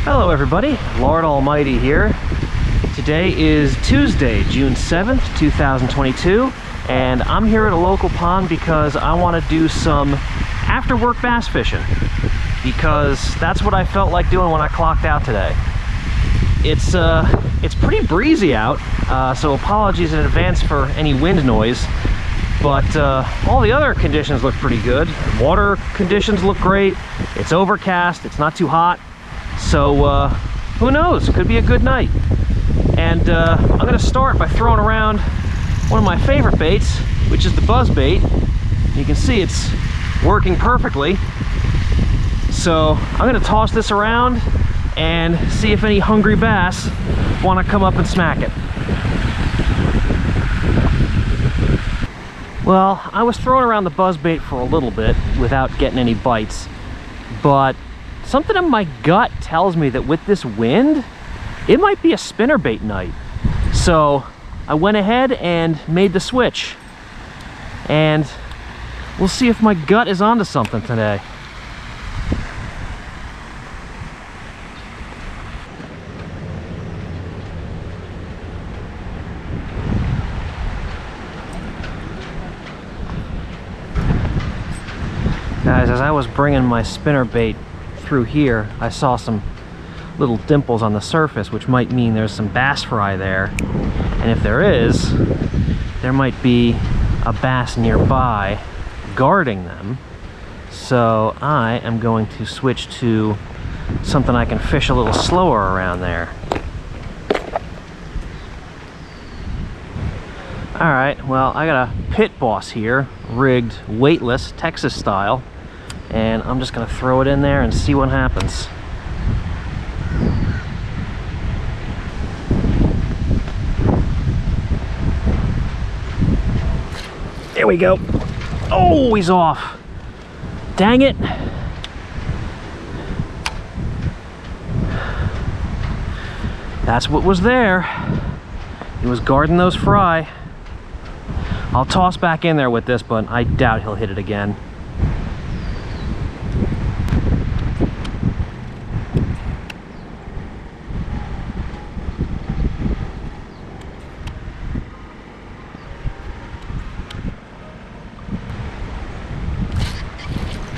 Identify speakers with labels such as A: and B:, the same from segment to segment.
A: Hello everybody, Lord Almighty here. Today is Tuesday, June 7th, 2022, and I'm here at a local pond because I want to do some after-work bass fishing, because that's what I felt like doing when I clocked out today. It's pretty breezy out, so apologies in advance for any wind noise, but all the other conditions look pretty good. Water conditions look great, it's overcast, it's not too hot. So who knows, could be a good night. And I'm gonna start by throwing around one of my favorite baits, which is the buzz bait. You can see it's working perfectly. So I'm gonna toss this around and see if any hungry bass want to come up and smack it. Well, I was throwing around the buzz bait for a little bit without getting any bites, but something in my gut tells me that with this wind, it might be a spinnerbait night. So I went ahead and made the switch, and we'll see if my gut is onto something today. Guys, as I was bringing my spinnerbait through here, I saw some little dimples on the surface, which might mean there's some bass fry there. And if there is, there might be a bass nearby guarding them. So I am going to switch to something I can fish a little slower around there. Alright, well, I got a pit boss here, rigged weightless, Texas style, and I'm just going to throw it in there and see what happens. There we go. Oh, he's off. Dang it. That's what was there. He was guarding those fry. I'll toss back in there with this, but I doubt he'll hit it again.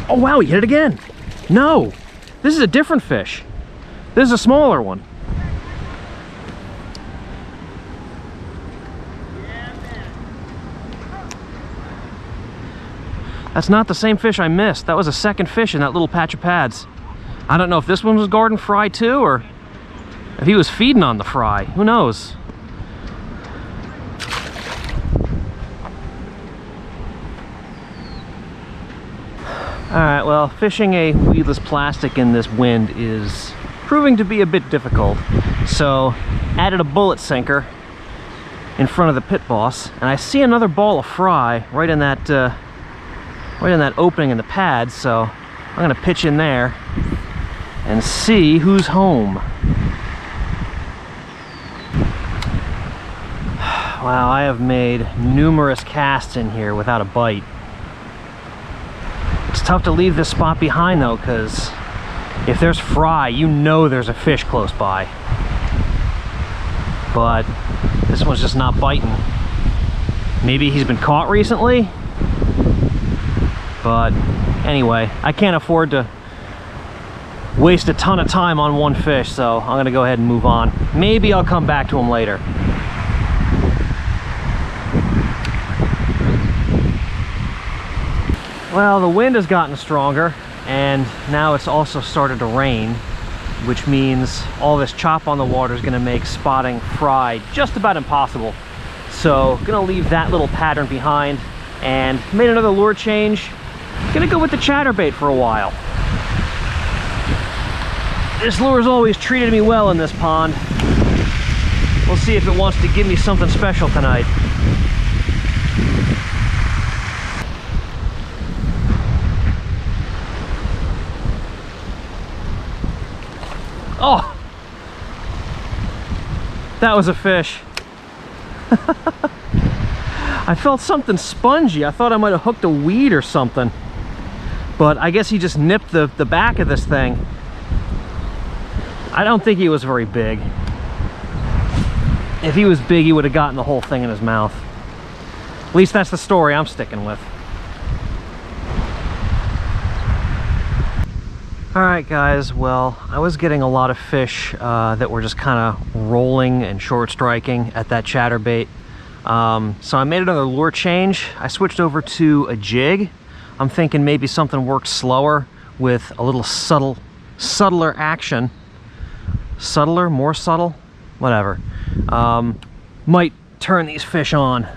A: Oh wow, he hit it again. No, this is a different fish. This is a smaller one. That's not the same fish I missed. That was a second fish in that little patch of pads. I don't know if this one was guarding fry too, or if he was feeding on the fry. Who knows? Alright, well, fishing a weedless plastic in this wind is proving to be a bit difficult. So, added a bullet sinker in front of the pit boss, and I see another ball of fry right in that opening in the pad, so I'm gonna pitch in there and see who's home. Wow, I have made numerous casts in here without a bite. It's tough to leave this spot behind though, because if there's fry, you know there's a fish close by. But this one's just not biting. Maybe he's been caught recently? But anyway, I can't afford to waste a ton of time on one fish, so I'm gonna go ahead and move on. Maybe I'll come back to him later. Well, the wind has gotten stronger, and now it's also started to rain, which means all this chop on the water is going to make spotting fry just about impossible. So, gonna leave that little pattern behind, and made another lure change. Gonna go with the chatterbait for a while. This lure's always treated me well in this pond. We'll see if it wants to give me something special tonight. Oh, that was a fish. I felt something spongy. I thought I might have hooked a weed or something. But I guess he just nipped the back of this thing. I don't think he was very big. If he was big, he would have gotten the whole thing in his mouth. At least that's the story I'm sticking with. Alright guys, well, I was getting a lot of fish that were just kind of rolling and short striking at that chatterbait. So I made another lure change. I switched over to a jig. I'm thinking maybe something works slower with a little subtler action. Subtler, more subtle, whatever. Might turn these fish on.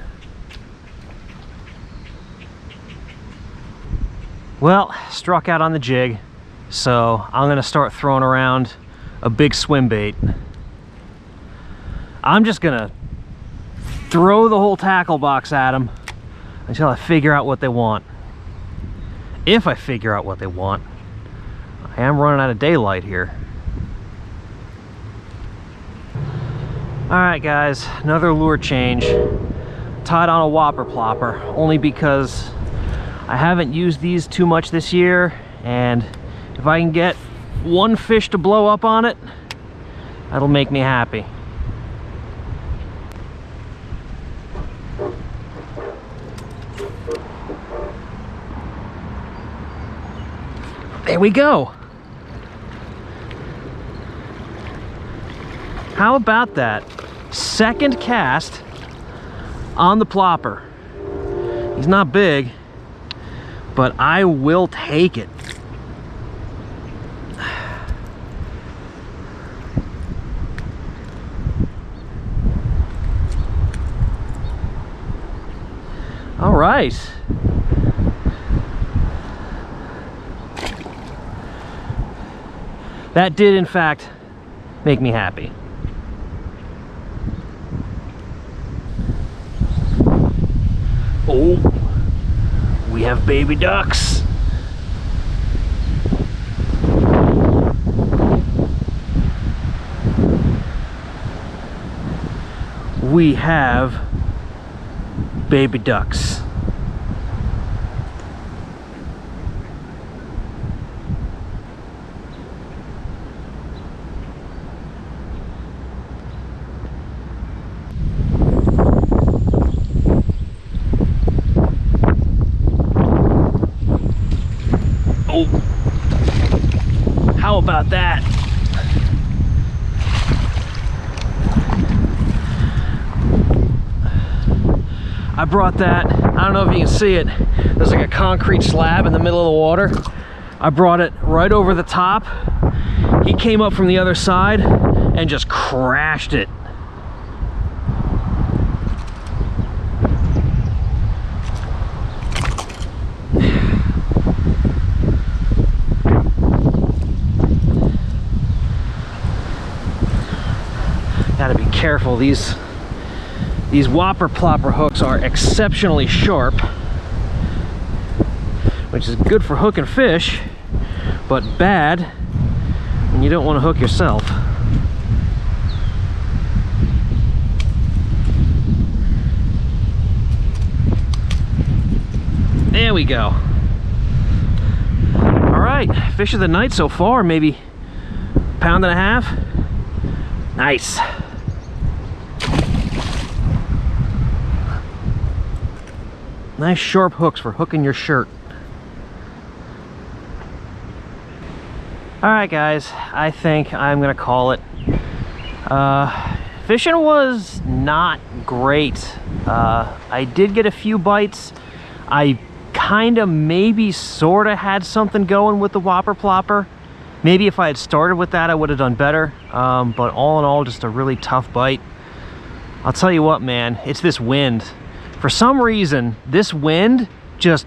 A: Well, struck out on the jig, so I'm gonna start throwing around a big swim bait. I'm just gonna throw the whole tackle box at them until I figure out what they want. If I figure out what they want. I am running out of daylight here. Alright guys, another lure change. Tied on a whopper plopper, only because I haven't used these too much this year, and if I can get one fish to blow up on it, that'll make me happy. There we go. How about that? Second cast on the plopper. He's not big, but I will take it. All right. That did, in fact, make me happy. Oh, we have baby ducks. We have baby ducks. Oh, how about that? I brought that, I don't know if you can see it, there's like a concrete slab in the middle of the water. I brought it right over the top. He came up from the other side and just crashed it. Gotta be careful, these whopper plopper hooks are exceptionally sharp, which is good for hooking fish, but bad when you don't want to hook yourself. There we go. All right, fish of the night so far, maybe a pound and a half. Nice. Nice sharp hooks for hooking your shirt. All right, guys, I think I'm gonna call it. Fishing was not great. I did get a few bites. I kind of maybe sort of had something going with the whopper plopper. Maybe if I had started with that, I would have done better. But all in all, just a really tough bite. I'll tell you what, man, it's this wind. For some reason, this wind just,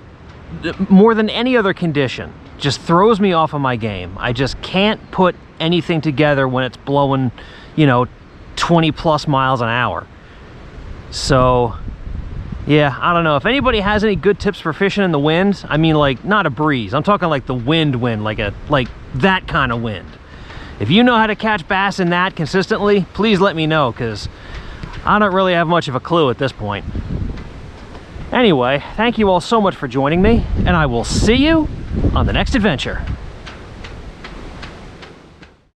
A: more than any other condition, just throws me off of my game. I just can't put anything together when it's blowing, you know, 20 plus miles an hour. So, yeah, I don't know. If anybody has any good tips for fishing in the wind, I mean, like, not a breeze. I'm talking like the wind, like that kind of wind. If you know how to catch bass in that consistently, please let me know, because I don't really have much of a clue at this point. Anyway, thank you all so much for joining me, and I will see you on the next adventure.